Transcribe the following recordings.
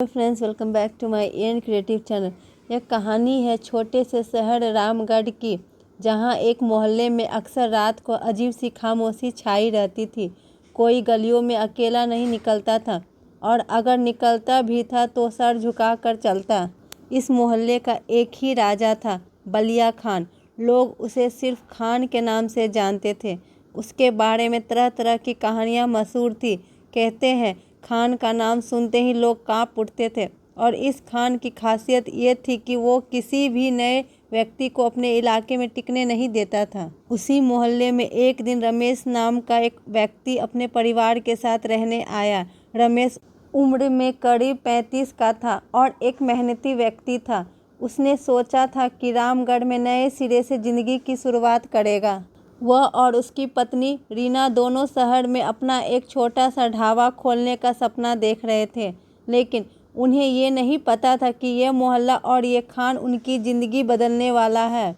Friends, welcome back to my N creative channel. यह कहानी है छोटे से शहर रामगढ़ की, जहां एक मोहल्ले में अक्सर रात को अजीब सी खामोशी छाई रहती थी। कोई गलियों में अकेला नहीं निकलता था और अगर निकलता भी था तो सर झुका कर चलता। इस मोहल्ले का एक ही राजा था, बलिया खान। लोग उसे सिर्फ खान के नाम से जानते थे। उसके बारे में तरह तरह की कहानियाँ मशहूर थी। कहते हैं खान का नाम सुनते ही लोग कांप उठते थे और इस खान की खासियत ये थी कि वो किसी भी नए व्यक्ति को अपने इलाके में टिकने नहीं देता था। उसी मोहल्ले में एक दिन रमेश नाम का एक व्यक्ति अपने परिवार के साथ रहने आया। रमेश उम्र में करीब 35 का था और एक मेहनती व्यक्ति था। उसने सोचा था कि रामगढ़ में नए सिरे से जिंदगी की शुरुआत करेगा। वह और उसकी पत्नी रीना दोनों शहर में अपना एक छोटा सा ढाबा खोलने का सपना देख रहे थे, लेकिन उन्हें ये नहीं पता था कि यह मोहल्ला और ये खान उनकी ज़िंदगी बदलने वाला है।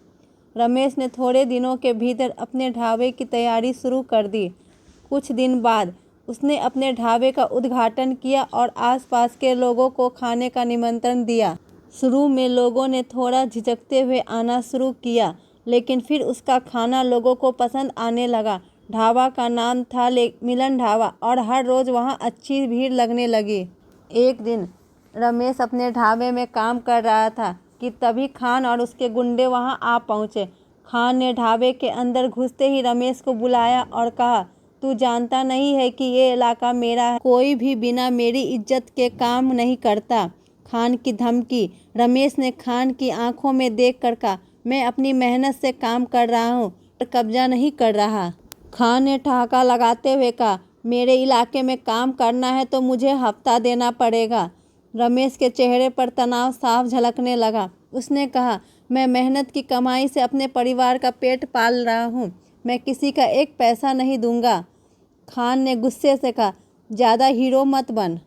रमेश ने थोड़े दिनों के भीतर अपने ढाबे की तैयारी शुरू कर दी। कुछ दिन बाद उसने अपने ढाबे का उद्घाटन किया और आसपास के लोगों को खाने का निमंत्रण दिया। शुरू में लोगों ने थोड़ा झिझकते हुए आना शुरू किया, लेकिन फिर उसका खाना लोगों को पसंद आने लगा। ढाबा का नाम था मिलन ढाबा और हर रोज़ वहाँ अच्छी भीड़ लगने लगी। एक दिन रमेश अपने ढाबे में काम कर रहा था कि तभी खान और उसके गुंडे वहाँ आ पहुँचे। खान ने ढाबे के अंदर घुसते ही रमेश को बुलाया और कहा, तू जानता नहीं है कि ये इलाका मेरा है? कोई भी बिना मेरी इज्जत के काम नहीं करता। खान की धमकी। रमेश ने खान की आंखों में देखकर कहा, मैं अपनी मेहनत से काम कर रहा हूँ, पर कब्जा नहीं कर रहा। खान ने ठहाका लगाते हुए कहा, मेरे इलाके में काम करना है तो मुझे हफ्ता देना पड़ेगा। रमेश के चेहरे पर तनाव साफ झलकने लगा। उसने कहा, मैं मेहनत की कमाई से अपने परिवार का पेट पाल रहा हूँ, मैं किसी का एक पैसा नहीं दूंगा। खान ने गुस्से से कहा, ज़्यादा हीरो मत बन,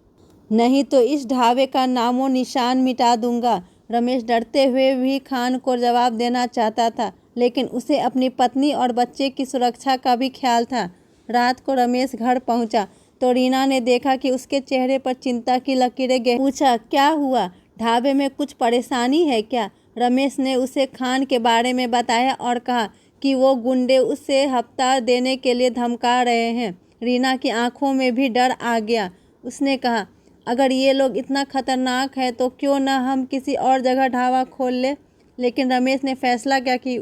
नहीं तो इस ढाबे का नामो निशान मिटा दूंगा। रमेश डरते हुए भी खान को जवाब देना चाहता था, लेकिन उसे अपनी पत्नी और बच्चे की सुरक्षा का भी ख्याल था। रात को रमेश घर पहुंचा तो रीना ने देखा कि उसके चेहरे पर चिंता की लकीरें गहरी। पूछा, क्या हुआ? ढाबे में कुछ परेशानी है क्या? रमेश ने उसे खान के बारे में बताया और कहा कि वो गुंडे उसे हफ्ता देने के लिए धमका रहे हैं। रीना की आंखों में भी डर आ गया। उसने कहा, अगर ये लोग इतना खतरनाक है तो क्यों ना हम किसी और जगह ढाबा खोल ले। लेकिन रमेश ने फैसला किया कि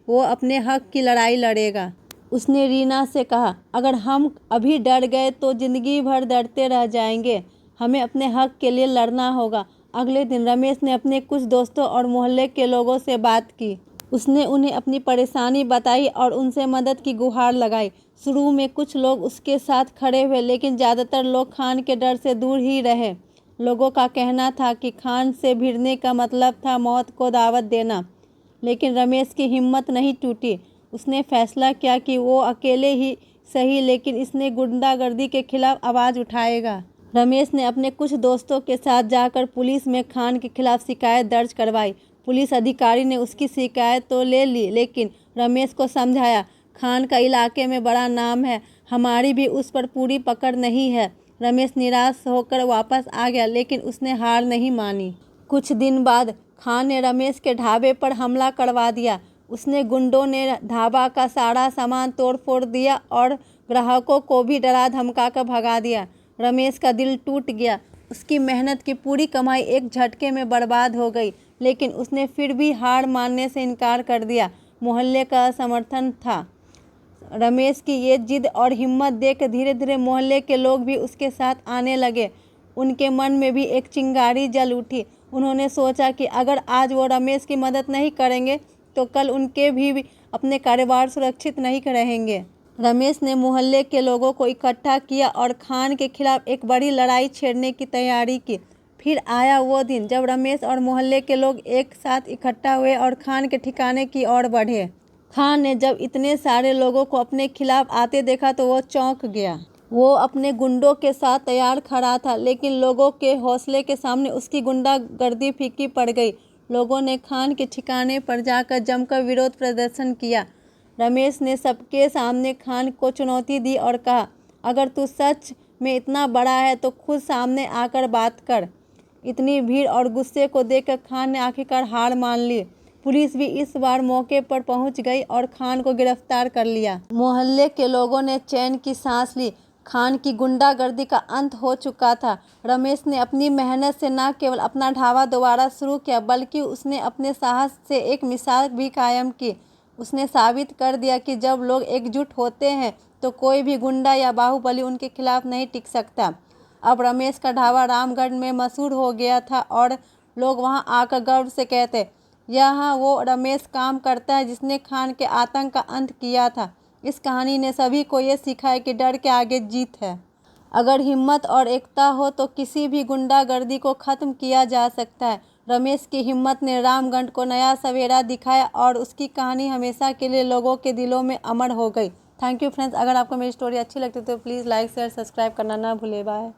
वो अपने हक की लड़ाई लड़ेगा। उसने रीना से कहा, अगर हम अभी डर गए तो ज़िंदगी भर डरते रह जाएंगे। हमें अपने हक के लिए लड़ना होगा। अगले दिन रमेश ने अपने कुछ दोस्तों और मोहल्ले के लोगों से बात की। उसने उन्हें अपनी परेशानी बताई और उनसे मदद की गुहार लगाई। शुरू में कुछ लोग उसके साथ खड़े हुए, लेकिन ज़्यादातर लोग खान के डर से दूर ही रहे। लोगों का कहना था कि खान से भिड़ने का मतलब था मौत को दावत देना, लेकिन रमेश की हिम्मत नहीं टूटी। उसने फैसला किया कि वो अकेले ही सही, लेकिन इसने गुंडागर्दी के खिलाफ आवाज़ उठाएगा। रमेश ने अपने कुछ दोस्तों के साथ जाकर पुलिस में खान के खिलाफ शिकायत दर्ज करवाई। पुलिस अधिकारी ने उसकी शिकायत तो ले ली, लेकिन रमेश को समझाया, खान का इलाके में बड़ा नाम है, हमारी भी उस पर पूरी पकड़ नहीं है। रमेश निराश होकर वापस आ गया, लेकिन उसने हार नहीं मानी। कुछ दिन बाद खान ने रमेश के ढाबे पर हमला करवा दिया। उसने गुंडों ने ढाबा का सारा सामान तोड़ फोड़ दिया और ग्राहकों को भी डरा धमका कर भगा दिया। रमेश का दिल टूट गया। उसकी मेहनत की पूरी कमाई एक झटके में बर्बाद हो गई, लेकिन उसने फिर भी हार मानने से इनकार कर दिया। मोहल्ले का समर्थन था। रमेश की ये जिद और हिम्मत देख धीरे धीरे मोहल्ले के लोग भी उसके साथ आने लगे। उनके मन में भी एक चिंगारी जल उठी। उन्होंने सोचा कि अगर आज वो रमेश की मदद नहीं करेंगे तो कल उनके भी अपने कारोबार सुरक्षित नहीं रहेंगे। रमेश ने मोहल्ले के लोगों को इकट्ठा किया और खान के खिलाफ एक बड़ी लड़ाई छेड़ने की तैयारी की। फिर आया वो दिन जब रमेश और मोहल्ले के लोग एक साथ इकट्ठा हुए और खान के ठिकाने की ओर बढ़े। खान ने जब इतने सारे लोगों को अपने खिलाफ आते देखा तो वो चौंक गया। वो अपने गुंडों के साथ तैयार खड़ा था, लेकिन लोगों के हौसले के सामने उसकी गुंडागर्दी फीकी पड़ गई। लोगों ने खान के ठिकाने पर जाकर जमकर विरोध प्रदर्शन किया। रमेश ने सबके सामने खान को चुनौती दी और कहा, अगर तू सच में इतना बड़ा है तो खुद सामने आकर बात कर। इतनी भीड़ और गुस्से को देखकर खान ने आखिरकार हार मान ली। पुलिस भी इस बार मौके पर पहुंच गई और खान को गिरफ्तार कर लिया। मोहल्ले के लोगों ने चैन की सांस ली। खान की गुंडागर्दी का अंत हो चुका था। रमेश ने अपनी मेहनत से न केवल अपना ढाबा दोबारा शुरू किया, बल्कि उसने अपने साहस से एक मिसाल भी कायम की। उसने साबित कर दिया कि जब लोग एकजुट होते हैं तो कोई भी गुंडा या बाहुबली उनके खिलाफ नहीं टिक सकता। अब रमेश का ढाबा रामगढ़ में मशहूर हो गया था और लोग वहां आकर गर्व से कहते, यहाँ वो रमेश काम करता है जिसने खान के आतंक का अंत किया था। इस कहानी ने सभी को ये सिखाया कि डर के आगे जीत है। अगर हिम्मत और एकता हो तो किसी भी गुंडागर्दी को ख़त्म किया जा सकता है। रमेश की हिम्मत ने रामगढ़ को नया सवेरा दिखाया और उसकी कहानी हमेशा के लिए लोगों के दिलों में अमर हो गई। Thank you friends. अगर आपको मेरी स्टोरी अच्छी लगती है तो प्लीज़ लाइक शेयर सब्सक्राइब करना ना भूलें। बाय।